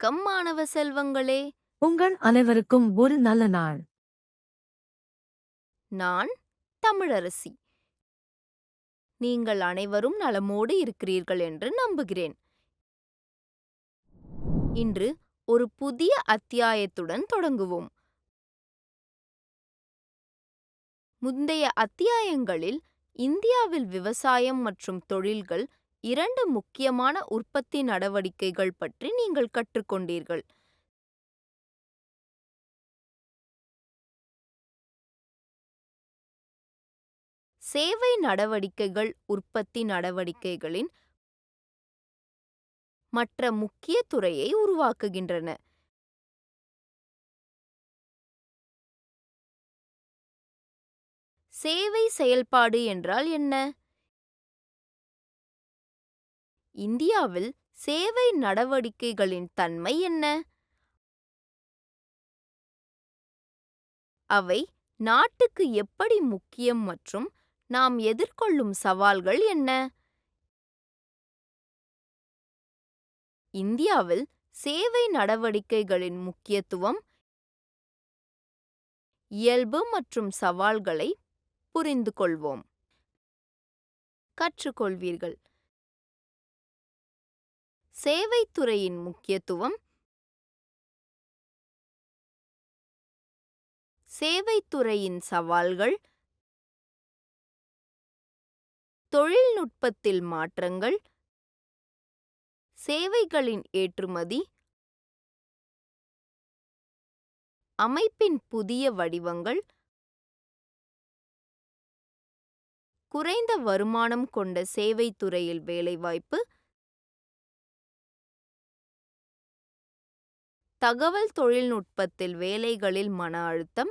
வணக்கம் மாணவ செல்வங்களே. உங்கள் அனைவருக்கும் ஒரு நல்ல நாள். நான் தமிழரசி. நீங்கள் அனைவரும் நலமோடு இருக்கிறீர்கள் என்று நம்புகிறேன். இன்று ஒரு புதிய அத்தியாயத்துடன் தொடங்குவோம். முந்தைய அத்தியாயங்களில் இந்தியாவில் விவசாயம் மற்றும் தொழில்கள் இரண்டு முக்கியமான உற்பத்தி நடவடிக்கைகள் பற்றி நீங்கள் கற்றுக்கொண்டீர்கள். சேவை நடவடிக்கைகள் உற்பத்தி நடவடிக்கைகளின் மற்ற முக்கிய துறையை உருவாக்குகின்றன. சேவை செயல்பாடு என்றால் என்ன? இந்தியாவில் சேவை நடவடிக்கைகளின் தன்மை என்ன? அவை நாட்டுக்கு எப்படி முக்கியம் மற்றும் நாம் எதிர்கொள்ளும் சவால்கள் என்ன? இந்தியாவில் சேவை நடவடிக்கைகளின் முக்கியத்துவம், இயல்பு மற்றும் சவால்களை புரிந்து கொள்வோம். கற்றுக்கொள்வீர்கள். சேவைத்துறையின் முக்கியத்துவம், சேவைத்துறையின் சவால்கள், தொழில்நுட்பத்தில் மாற்றங்கள், சேவைகளின் ஏற்றுமதி, அமைப்பின் புதிய வடிவங்கள், குறைந்த வருமானம் கொண்ட சேவைத்துறையில் வேலைவாய்ப்பு, தகவல் தொழில்நுட்பத்தில் வேலைகளில் மன அழுத்தம்,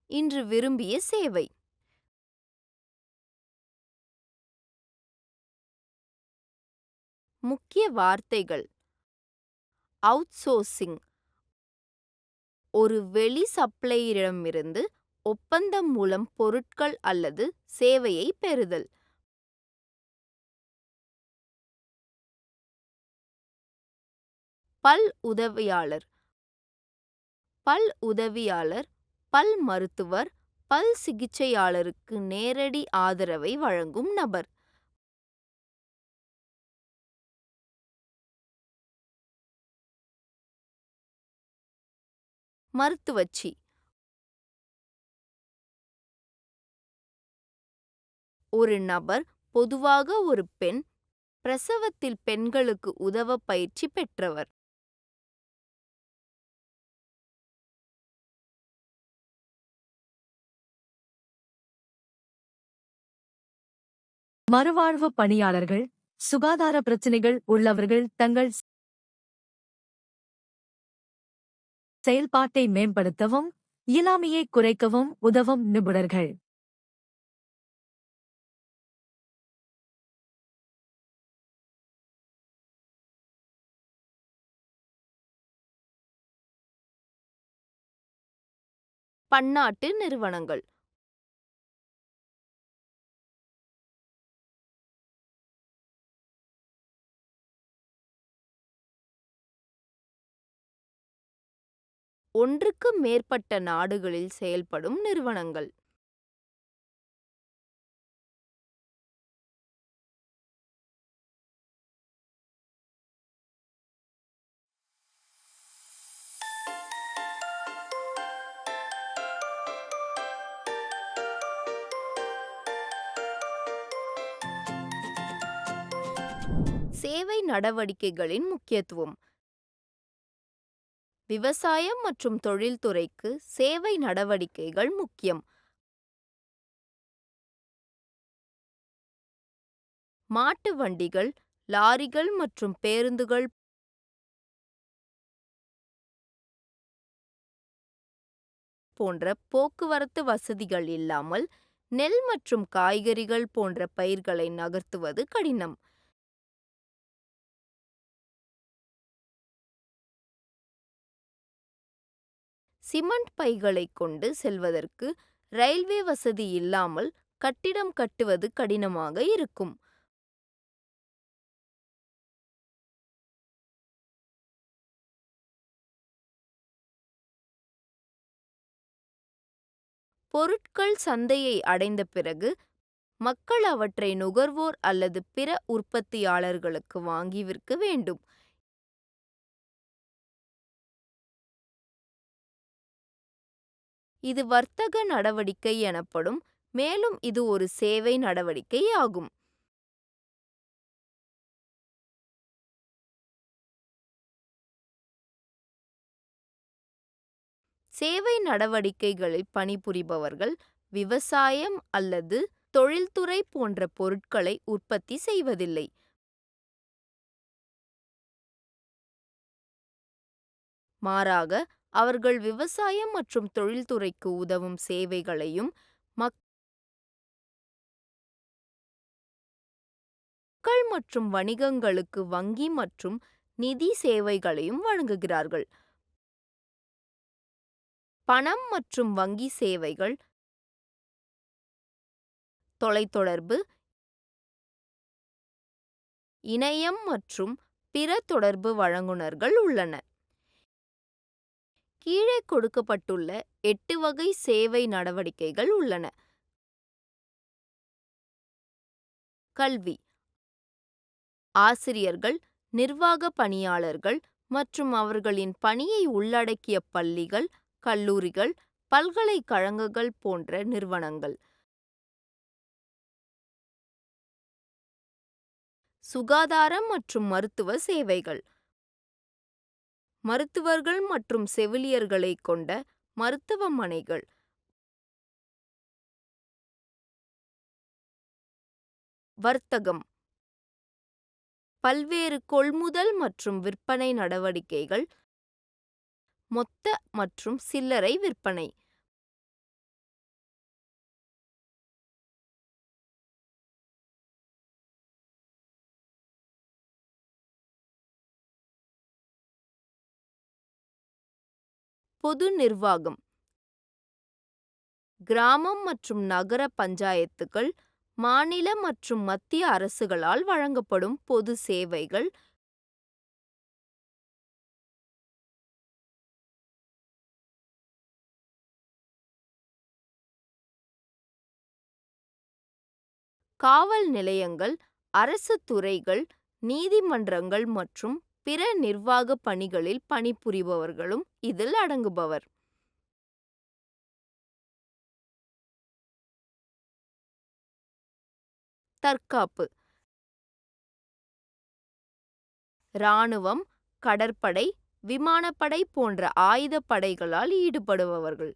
இன்று விரும்பிய சேவை. முக்கிய வார்த்தைகள்: அவுட்சோர்சிங், ஒரு வெளி சப்ளையரிடமிருந்து ஒப்பந்தம் மூலம் பொருட்கள் அல்லது சேவையை பெறுதல். பல் உதவியாளர், பல் உதவியாளர் பல் மருத்துவர், பல் சிகிச்சையாளருக்கு நேரடி ஆதரவை வழங்கும் நபர். மருத்துவச்சி, ஒரு நபர், பொதுவாக ஒரு பெண், பிரசவத்தில் பெண்களுக்கு உதவ பயிற்சி பெற்றவர். மறுவாழ்வு பணியாளர்கள், சுகாதார பிரச்சினைகள் உள்ளவர்கள் தங்கள் செயல்பாட்டை மேம்படுத்தவும், இயலாமையை குறைக்கவும் உதவும் நிபுணர்கள். பன்னாட்டு நிறுவனங்கள், ஒன்றுக்கு மேற்பட்ட நாடுகளில் செயல்படும் நிறுவனங்கள். சேவை நடவடிக்கைகளின் முக்கியத்துவம். விவசாயம் மற்றும் தொழில்துறைக்கு சேவை நடவடிக்கைகள் முக்கியம். மாட்டு வண்டிகள், லாரிகள் மற்றும் பேருந்துகள் போன்ற போக்குவரத்து வசதிகள் இல்லாமல் நெல் மற்றும் காய்கறிகள் போன்ற பயிர்களை நகர்த்துவது கடினம். சிமெண்ட் பைகளை கொண்டு செல்வதற்கு ரயில்வே வசதி இல்லாமல் கட்டிடம் கட்டுவது கடினமாக இருக்கும். பொருட்கள் சந்தையை அடைந்த பிறகு மக்கள் அவற்றை நுகர்வோர் அல்லது பிற உற்பத்தியாளர்களுக்கு வாங்கி விற்க வேண்டும். இது வர்த்தக நடவடிக்கை எனப்படும், மேலும் இது ஒரு சேவை நடவடிக்கை ஆகும். சேவை நடவடிக்கைகளில் பணிபுரிபவர்கள் விவசாயம் அல்லது தொழில்துறை போன்ற பொருட்களை உற்பத்தி செய்வதில்லை. மாறாக, அவர்கள் விவசாயம் மற்றும் தொழில்துறைக்கு உதவும் சேவைகளையும் மக்கள் மற்றும் வணிகங்களுக்கு வங்கி மற்றும் நிதி சேவைகளையும் வழங்குகிறார்கள். பணம் மற்றும் வங்கி சேவைகள், தொலைத்தொடர்பு, இணையம் மற்றும் பிற தொடர்பு வழங்குனர்கள் உள்ளன. கீழே கொடுக்கப்பட்டுள்ள 8 வகை சேவை நடவடிக்கைகள் உள்ளன. கல்வி. ஆசிரியர்கள், நிர்வாக பணியாளர்கள் மற்றும் அவர்களின் பணியை உள்ளடக்கிய பள்ளிகள், கல்லூரிகள், பல்கலைக்கழகங்கள் போன்ற நிறுவனங்கள். சுகாதாரம் மற்றும் மருத்துவ சேவைகள். மருத்துவர்கள் மற்றும் செவிலியர்களை கொண்ட மருத்துவமனைகள். வர்த்தகம். பல்வேறு கொள்முதல் மற்றும் விற்பனை நடவடிக்கைகள், மொத்த மற்றும் சில்லறை விற்பனை. பொது நிர்வாகம். கிராமம் மற்றும் நகர பஞ்சாயத்துகள், மாநில மற்றும் மத்திய அரசுகளால் வழங்கப்படும் பொது சேவைகள். காவல் நிலையங்கள், அரசு துறைகள், நீதிமன்றங்கள் மற்றும் பிற நிர்வாக பணிகளில் பணிபுரிபவர்களும் இதில் அடங்குபவர். தற்காப்பு. இராணுவம், கடற்படை, விமானப்படை போன்ற ஆயுதப் படைகளால் ஈடுபடுபவர்கள்.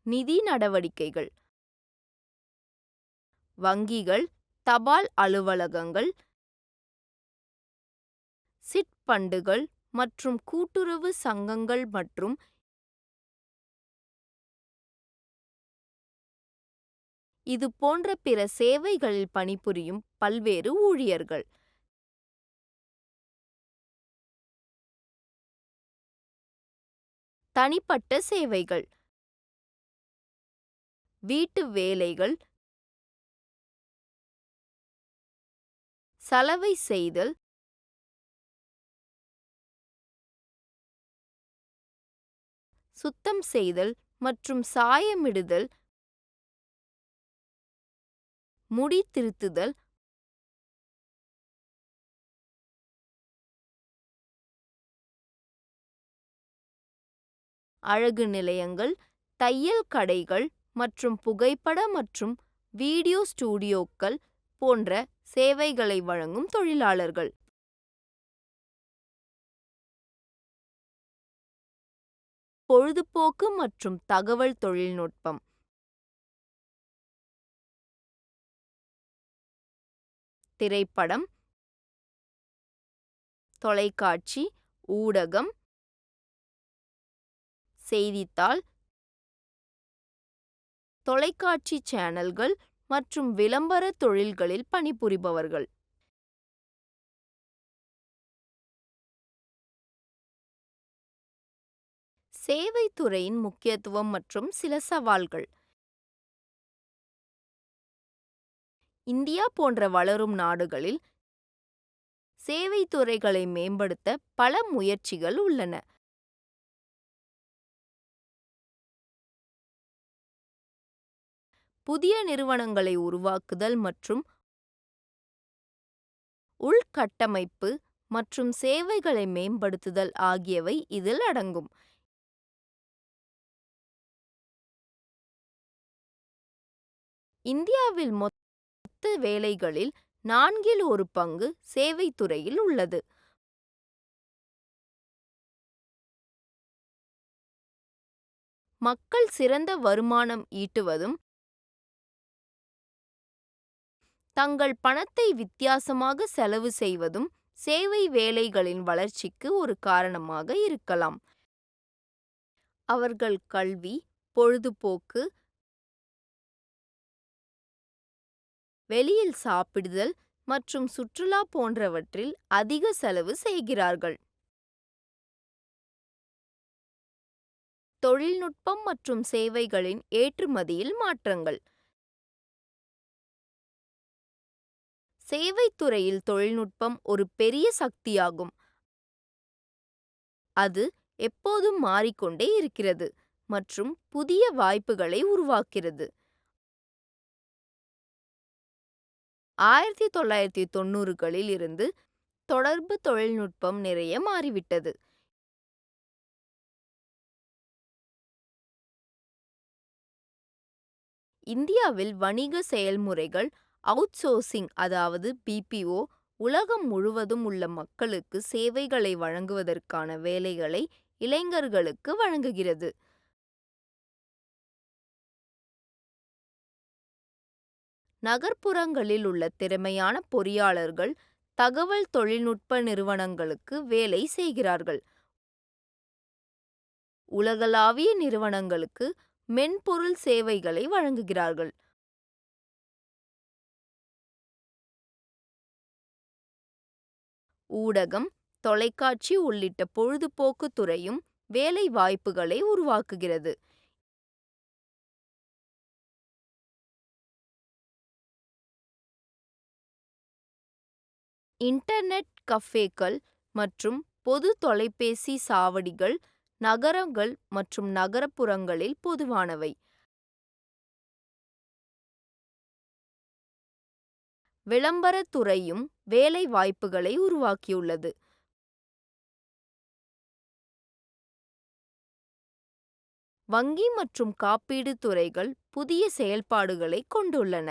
நிதி நடவடிக்கைகள். வங்கிகள், தபால் அலுவலகங்கள், சிட் பண்டுகள் மற்றும் கூட்டுறவு சங்கங்கள் மற்றும் இது போன்ற பிற சேவைகளில் பணிபுரியும் பல்வேறு ஊழியர்கள். தனிப்பட்ட சேவைகள். வீட்டு வேலைகள், சலவை செய்தல், சுத்தம் செய்தல் மற்றும் சாயமிடுதல், முடி திருத்துதல், அழகு நிலையங்கள், தையல் கடைகள் மற்றும் புகைப்பட மற்றும் வீடியோ ஸ்டுடியோக்கள் போன்ற சேவைகளை வழங்கும் தொழிலாளர்கள். பொழுதுபோக்கு மற்றும் தகவல் தொழில்நுட்பம். திரைப்படம், தொலைக்காட்சி, ஊடகம், செய்தித்தாள், தொலைக்காட்சி சேனல்கள் மற்றும் விளம்பர தொழில்களில் பணிபுரிபவர்கள். சேவைத் துறையின் முக்கியத்துவம் மற்றும் சில சவால்கள். இந்தியா போன்ற வளரும் நாடுகளில் சேவைத் துறைகளை மேம்படுத்த பல முயற்சிகள் உள்ளன. புதிய நிறுவனங்களை உருவாக்குதல் மற்றும் உள்கட்டமைப்பு மற்றும் சேவைகளை மேம்படுத்துதல் ஆகியவை இதில் அடங்கும். இந்தியாவில் மொத்த வேலைகளில் 1/4 சேவைத் துறையில் உள்ளது. மக்கள் சிறந்த வருமானம் ஈட்டுவதும் தங்கள் பணத்தை வித்தியாசமாக செலவு செய்வதும் சேவை வேலைகளின் வளர்ச்சிக்கு ஒரு காரணமாக இருக்கலாம். அவர்கள் கல்வி, பொழுதுபோக்கு, வெளியில் சாப்பிடுதல் மற்றும் சுற்றுலா போன்றவற்றில் அதிக செலவு செய்கிறார்கள். தொழில்நுட்பம் மற்றும் சேவைகளின் ஏற்றுமதியில் மாற்றங்கள். சேவைத் துறையில் தொழில்நுட்பம் ஒரு பெரிய சக்தியாகும். அது எப்போதும் மாறிக்கொண்டே இருக்கிறது மற்றும் புதிய வாய்ப்புகளை உருவாக்குகிறது. 1990களில் இருந்து தொடர்பு தொழில்நுட்பம் நிறைய மாறிவிட்டது. இந்தியாவில் வணிக செயல்முறைகள் அவுட்சோர்சிங் அதாவது BPO உலகம் முழுவதும் உள்ள மக்களுக்கு சேவைகளை வழங்குவதற்கான வேலைகளை இளைஞர்களுக்கு வழங்குகிறது. நகர்ப்புறங்களில் உள்ள திறமையான பொறியாளர்கள் தகவல் தொழில்நுட்ப நிறுவனங்களுக்கு வேலை செய்கிறார்கள். உலகளாவிய நிறுவனங்களுக்கு மென்பொருள் சேவைகளை வழங்குகிறார்கள். ஊடகம், தொலைக்காட்சி உள்ளிட்ட பொழுதுபோக்கு துறையும் வேலை வாய்ப்புகளை உருவாக்குகிறது. இன்டர்நெட் கஃபேக்கள் மற்றும் பொது தொலைபேசி சாவடிகள் நகரங்கள் மற்றும் நகரப்புறங்களில் பொதுவானவை. விளம்பரத் துறையும் வேலை வாய்ப்புகளை உருவாக்கியுள்ளது. வங்கி மற்றும் காப்பீடு துறைகள் புதிய செயல்பாடுகளை கொண்டுள்ளன.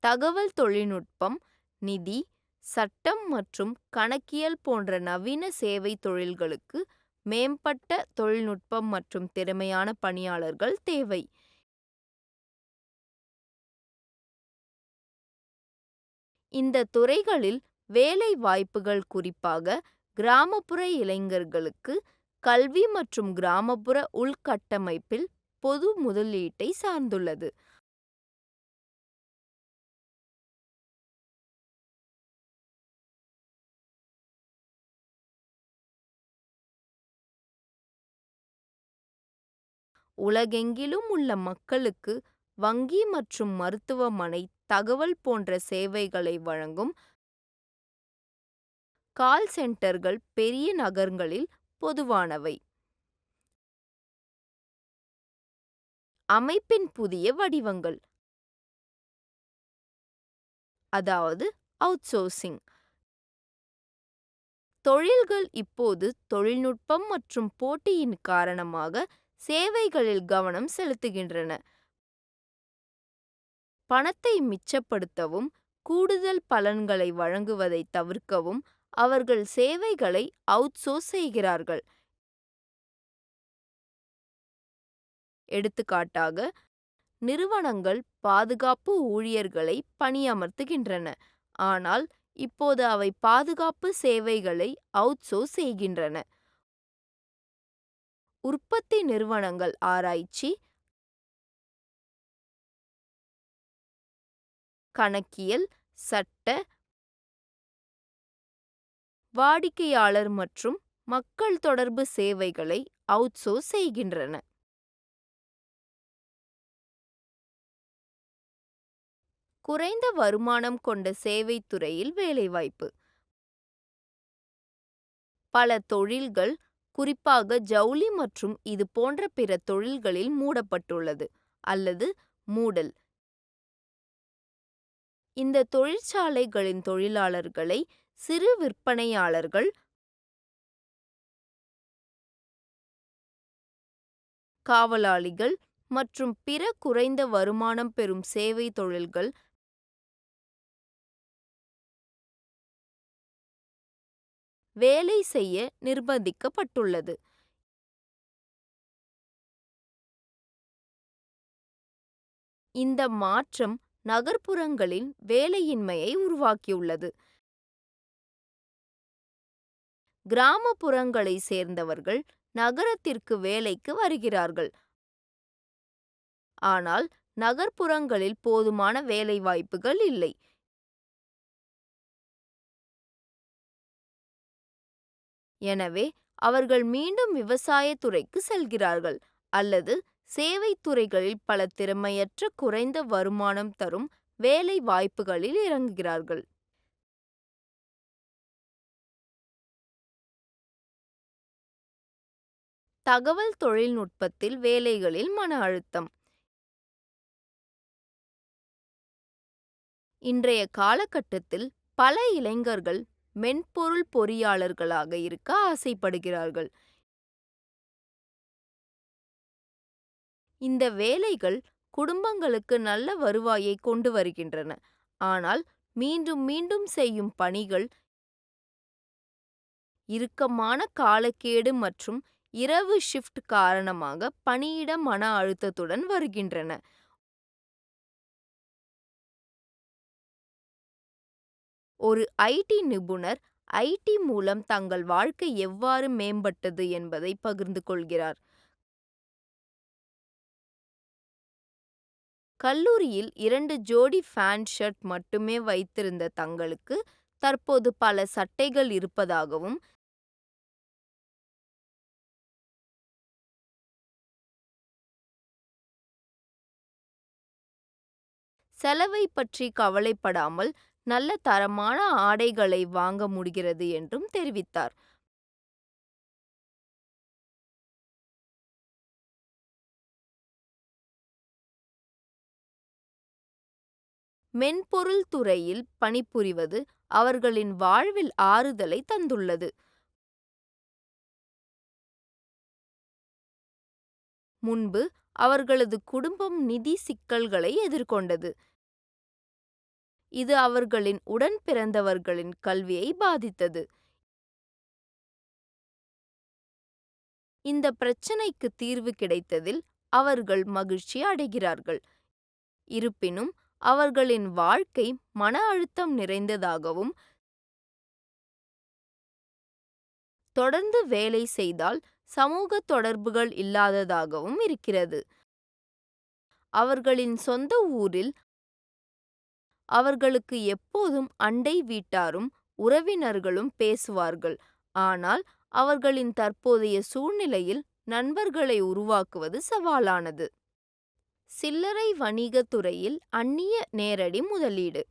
தகவல் தொழில்நுட்பம், நிதி, சட்டம் மற்றும் கணக்கியல் போன்ற நவீன சேவை தொழில்களுக்கு மேம்பட்ட தொழில்நுட்பம் மற்றும் திறமையான பணியாளர்கள் தேவை. இந்த துறைகளில் வேலை வாய்ப்புகள் குறிப்பாக கிராமப்புற இளைஞர்களுக்கு கல்வி மற்றும் கிராமப்புற உள்கட்டமைப்பில் பொது முதலீட்டை சார்ந்துள்ளது. உலகெங்கிலும் உள்ள மக்களுக்கு வங்கி மற்றும் மருத்துவமனை, தகவல் போன்ற சேவைகளை வழங்கும் கால் சென்டர்கள் பெரிய நகரங்களில் பொதுவானவை. அமைப்பின் புதிய வடிவங்கள் அதாவது அவுட்சோர்சிங். தொழில்கள் இப்போது தொழில்நுட்பம் மற்றும் போட்டியின் காரணமாக சேவைகளில் கவனம் செலுத்துகின்றன. பணத்தை மிச்சப்படுத்தவும் கூடுதல் பலன்களை வழங்குவதை தவிர்க்கவும் அவர்கள் சேவைகளை அவுட்சோர்ஸ் செய்கிறார்கள். எடுத்துக்காட்டாக, நிறுவனங்கள் பாதுகாப்பு ஊழியர்களை பணியமர்த்துகின்றன, ஆனால் இப்போது அவை பாதுகாப்பு சேவைகளை அவுட்சோர்ஸ் செய்கின்றன. உற்பத்தி நிறுவனங்கள் ஆராய்ச்சி, கணக்கியல், சட்ட, வாடிக்கையாளர் மற்றும் மக்கள் தொடர்பு சேவைகளை அவுட்சோர்ஸ் செய்கின்றன. குறைந்த வருமானம் கொண்ட சேவைத் துறையில் வேலைவாய்ப்பு. பல தொழில்கள், குறிப்பாக ஜவுளி மற்றும் இது போன்ற பிற தொழில்களில் மூடப்பட்டுள்ளது அல்லது மூடல். இந்த தொழிற்சாலைகளின் தொழிலாளர்களை சிறு விற்பனையாளர்கள், காவலாளிகள் மற்றும் பிற குறைந்த வருமானம் பெறும் சேவை தொழில்கள் வேலை செய்ய நிர்பந்திக்கப்பட்டுள்ளது. இந்த மாற்றம் நகர்ப்புறங்களில் வேலையின்மையை உருவாக்கியுள்ளது. கிராமப்புறங்களை சேர்ந்தவர்கள் நகரத்திற்கு வேலைக்கு வருகிறார்கள், ஆனால் நகர்ப்புறங்களில் போதுமான வேலைவாய்ப்புகள் இல்லை. எனவே அவர்கள் மீண்டும் விவசாயத் துறைக்கு செல்கிறார்கள் அல்லது சேவைத் துறைகளில் பல திறமையற்ற குறைந்த வருமானம் தரும் வேலை வாய்ப்புகளில் இறங்குகிறார்கள். தகவல் தொழில்நுட்பத்தில் வேலைகளில் மன அழுத்தம். இன்றைய காலகட்டத்தில் பல இளைஞர்கள் மென்பொருள் பொறியாளர்களாக இருக்க ஆசைப்படுகிறார்கள். இந்த வேலைகள் குடும்பங்களுக்கு நல்ல வருவாயை கொண்டு வருகின்றன, ஆனால் மீண்டும் மீண்டும் செய்யும் பணிகள், இறுக்கமான காலக்கெடு மற்றும் இரவு ஷிஃப்ட் காரணமாக பணியிட மன அழுத்தத்துடன் வருகின்றன. ஒரு ஐடி நிபுணர் ஐடி மூலம் தங்கள் வாழ்க்கை எவ்வாறு மேம்பட்டது என்பதை பகிர்ந்து கொள்கிறார். கல்லூரியில் 2 ஜோடி பேண்ட் ஷர்ட் மட்டுமே வைத்திருந்த தங்களுக்கு தற்போது பல சட்டைகள் இருப்பதாகவும், செலவை பற்றி கவலைப்படாமல் நல்ல தரமான ஆடைகளை வாங்க முடிகிறது என்றும் தெரிவித்தார். மென்பொருள் துறையில் பணிபுரிவது அவர்களின் வாழ்வில் ஆறுதலை தந்துள்ளது. முன்பு அவர்களது குடும்பம் நிதி சிக்கல்களை எதிர்கொண்டது. இது அவர்களின் உடன் பிறந்தவர்களின் கல்வியை பாதித்தது. இந்த பிரச்சனைக்கு தீர்வு கிடைத்ததில் அவர்கள் மகிழ்ச்சி அடைகிறார்கள். இருப்பினும் அவர்களின் வாழ்க்கை மன அழுத்தம் நிறைந்ததாகவும், தொடர்ந்து வேலை செய்தால் சமூக தொடர்புகள் இல்லாததாகவும் இருக்கிறது. அவர்களின் சொந்த ஊரில் அவர்களுக்கு எப்போதும் அண்டை வீட்டாரும் உறவினர்களும் பேசுவார்கள், ஆனால் அவர்களின் தற்போதைய சூழ்நிலையில் நண்பர்களை உருவாக்குவது சவாலானது. சில்லறை வணிகத் துறையில் அந்நிய நேரடி முதலீடு.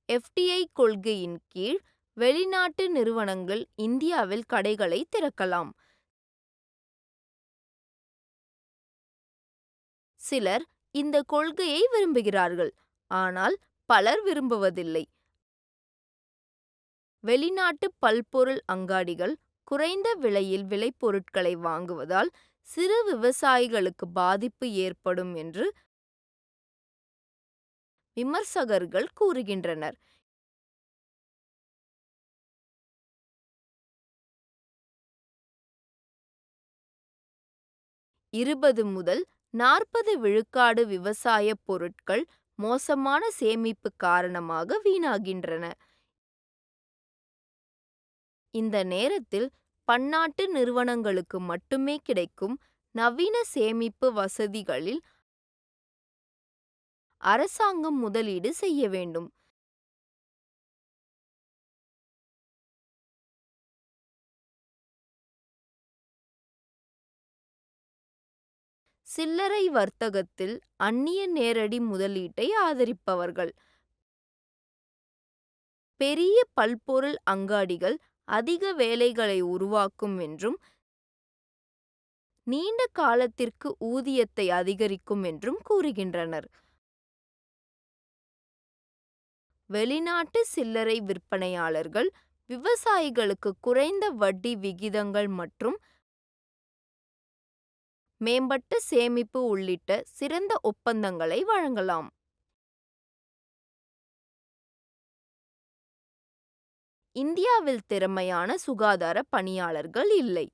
FDI கொள்கையின் கீழ் வெளிநாட்டு நிறுவனங்கள் இந்தியாவில் கடைகளை திறக்கலாம். சிலர் இந்த கொள்கையை விரும்புகிறார்கள், ஆனால் பலர் விரும்புவதில்லை. வெளிநாட்டு பல்பொருள் அங்காடிகள் குறைந்த விலையில் விளைபொருட்களை வாங்குவதால் சிறு விவசாயிகளுக்கு பாதிப்பு ஏற்படும் என்று விமர்சகர்கள் கூறுகின்றனர். முதல் 40 விழுக்காடு விவசாய பொருட்கள் மோசமான சேமிப்பு காரணமாக வீணாகின்றன. இந்த நேரத்தில் பன்னாட்டு நிறுவனங்களுக்கு மட்டுமே கிடைக்கும் நவீன சேமிப்பு வசதிகளில் அரசாங்கம் முதலீடு செய்ய வேண்டும். சில்லறை வர்த்தகத்தில் அந்நிய நேரடி முதலீட்டை ஆதரிப்பவர்கள். பெரிய பல்பொருள் அங்காடிகள் அதிக வேலைகளை உருவாக்கும் என்றும் நீண்ட காலத்திற்கு ஊதியத்தை அதிகரிக்கும் என்றும் கூறுகின்றனர். வெளிநாட்டு சில்லறை விற்பனையாளர்கள் விவசாயிகளுக்கு குறைந்த வட்டி விகிதங்கள் மற்றும் மேம்பட்ட சேமிப்பு உள்ளிட்ட சிறந்த ஒப்பந்தங்களை வழங்கலாம். இந்தியாவில் திறமையான சுகாதார பணியாளர்கள் இல்லை.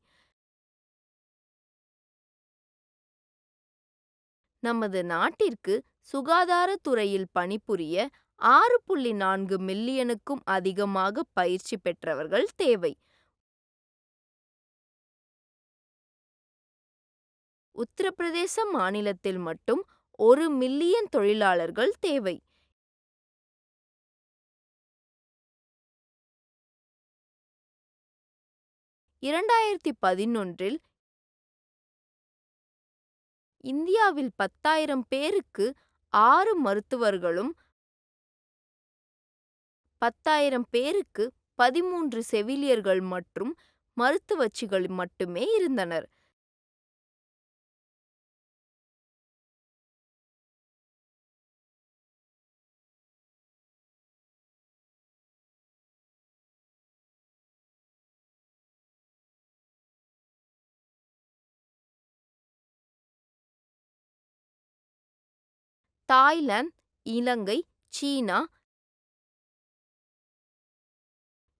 நமது நாட்டிற்கு சுகாதாரத்துறையில் பணிபுரிய 6.4 மில்லியனுக்கும் அதிகமாக பயிற்சி பெற்றவர்கள் தேவை. உத்தரப்பிரதேச மாநிலத்தில் மட்டும் 1 மில்லியன் தொழிலாளர்கள் தேவை. இல் இந்தியாவில் 10,000 பேருக்கு 6 மருத்துவர்களும் 10,000 பேருக்கு 13 செவிலியர்கள் மற்றும் மருத்துவச்சிகள் மட்டுமே இருந்தனர். தாய்லாந்து, இலங்கை, சீனா,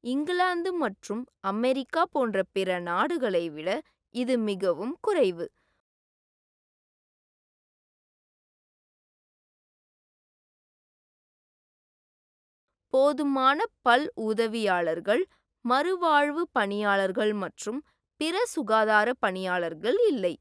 இங்கிலாந்து மற்றும் அமெரிக்கா போன்ற பிற நாடுகளை விட இது மிகவும் குறைவு. போதுமான பல் உதவியாளர்கள், மறுவாழ்வு பணியாளர்கள் மற்றும் பிற சுகாதார பணியாளர்கள் இல்லை.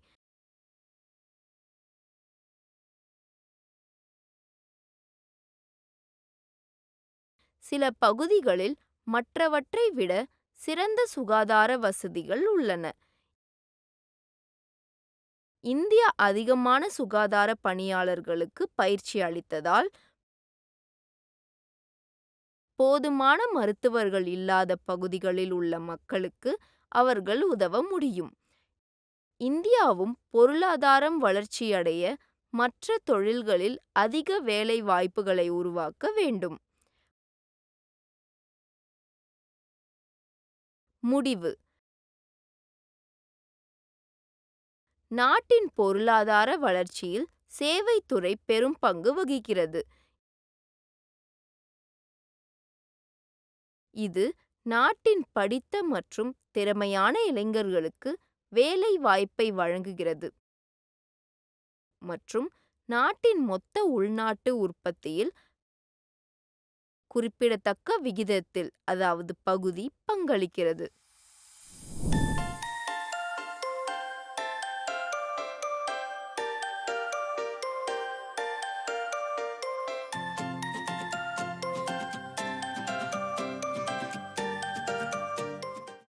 சில பகுதிகளில் மற்றவற்றை விட சிறந்த சுகாதார வசதிகள் உள்ளன. இந்தியா அதிகமான சுகாதார பணியாளர்களுக்கு பயிற்சி அளித்ததால் போதுமான மருத்துவர்கள் இல்லாத பகுதிகளில் உள்ள மக்களுக்கு அவர்கள் உதவ முடியும். இந்தியாவும் பொருளாதாரம் வளர்ச்சியடைய மற்ற தொழில்களில் அதிக வேலை வாய்ப்புகளை உருவாக்க வேண்டும். முடிவு: நாட்டின் பொருளாதார வளர்ச்சியில் சேவைத்துறை பெரும் பங்கு வகிக்கிறது. இது நாட்டின் படித்த மற்றும் திறமையான இளைஞர்களுக்கு வேலை வாய்ப்பை வழங்குகிறது மற்றும் நாட்டின் மொத்த உள்நாட்டு உற்பத்தியில் குறிப்பிடத்தக்க விகிதத்தில் பகுதி பங்களிக்கிறது.